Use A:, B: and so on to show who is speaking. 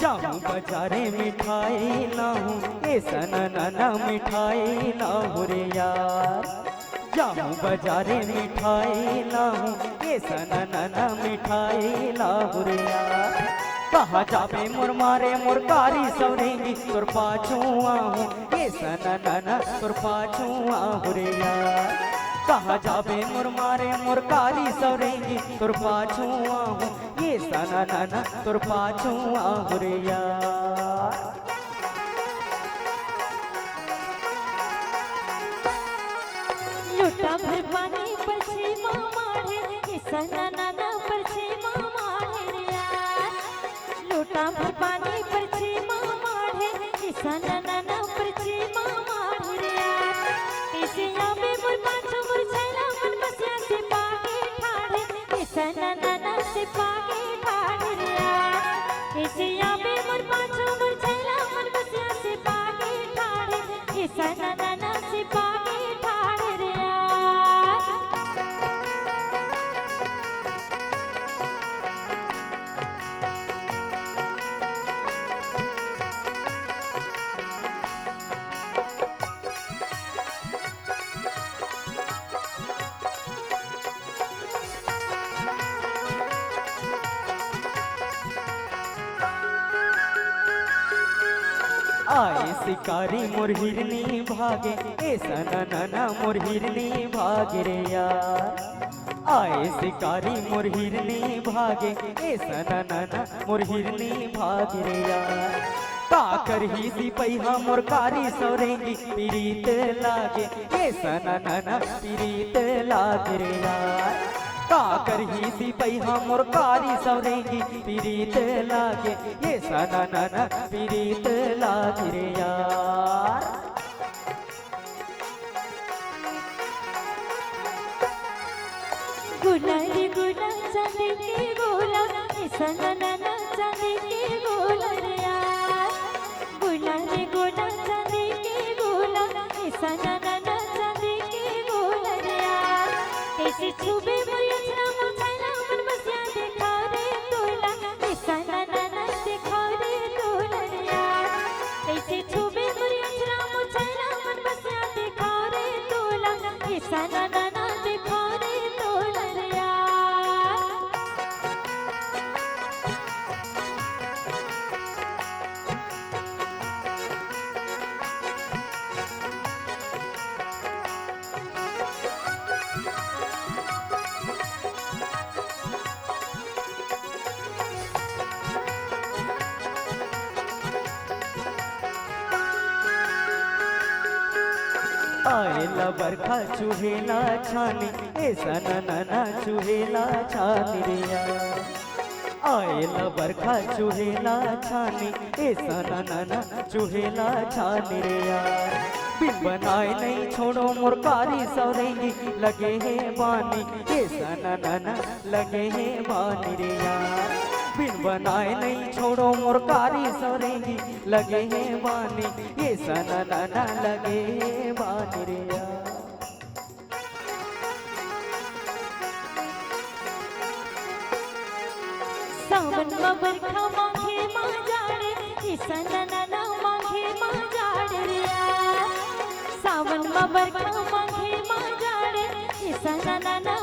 A: जाऊं बाजारे मिठाई लाऊं ऐसा ना मिठाई लाऊं रे यार। जाऊं बाजारे मिठाई लाऊं ऐसा ना मिठाई लाऊं रे यार। कहा जाबे मोर मारे मोर कारी सवरेंगी तोर पाछू आहूं ऐसा ना तोर पाछू आहूं रे यार। कहा जाबे मोर मारे मोर कारी सवरेंगी तोर पाछू आहूं ऐसा ना तोर पाछू आहूं रे यार।
B: लोटा भर पानी पर छे मारे ऐसा ना पर छे मारे यार। लोटा भर पानी पर छे मारे ऐसा ना पर छे मारे यार। ऐसे आवे मोर पाछो मोर छैला मन बसिया से पागे ठाड़े ऐसा ना से पागे ठाड़े यार। ऐसे आवे मोर पाछो मोर छैला मन बसिया से पागे ठाड़े ऐसा ना से पागे ठाड़े यार।
A: आए शिकारी मोर हिरनी भागे ऐसा ना मोर हिरनी भागे रे यार। आए शिकारी मोर हिरनी भागे ऐसा ना मोर हिरनी भागे रे यार। का करही सिपैहा मोर कारी सवरेंगी पीड़ित लागे ऐसा ना पीड़ित लागे रे यार। का करही सिपैहा मोर कारी सवरेंगी पीड़ित लागे ऐसा ना पीड़ित लागे रे यार।
B: गुला रे गुला चांदी के गोला ऐसा ना चांदी के गोला रे यार। गुला रे गुला चांदी के गोला ऐसा ना चांदी के गोला रे यार। ऐसे छुबे मोर अचरा मोर छैला मन बसिया देखा रे तोला ऐसा ना देखा रे तोला रे यार। ऐसे छुबे मोर अचरा मोर छैला मन बसिया देखा रे तोला ऐसा ना देखा रे तोला रे यार।
A: आएला बरखा चुहेला छानी ऐसा ना चुहेला छानी रे यार। आएला बरखा चुहेला छानी ऐसा ना चुहेला छानी रे यार। बिन बनाए नहीं छोड़ो मोर कारी सवरेंगी लगे है बानी ऐसा ना लगे है बानी रे यार। बिन बनाए नहीं छोड़ो मोर कारी सवरेंगी लगे है बानी ऐसा ना लगे है बानी रे यार।
B: सावन में बरखा मांगे मां जाड़े ऐसा ना मांगे मां जाड़े रे यार। सावन में बरखा मांगे मां जाड़े ऐसा ना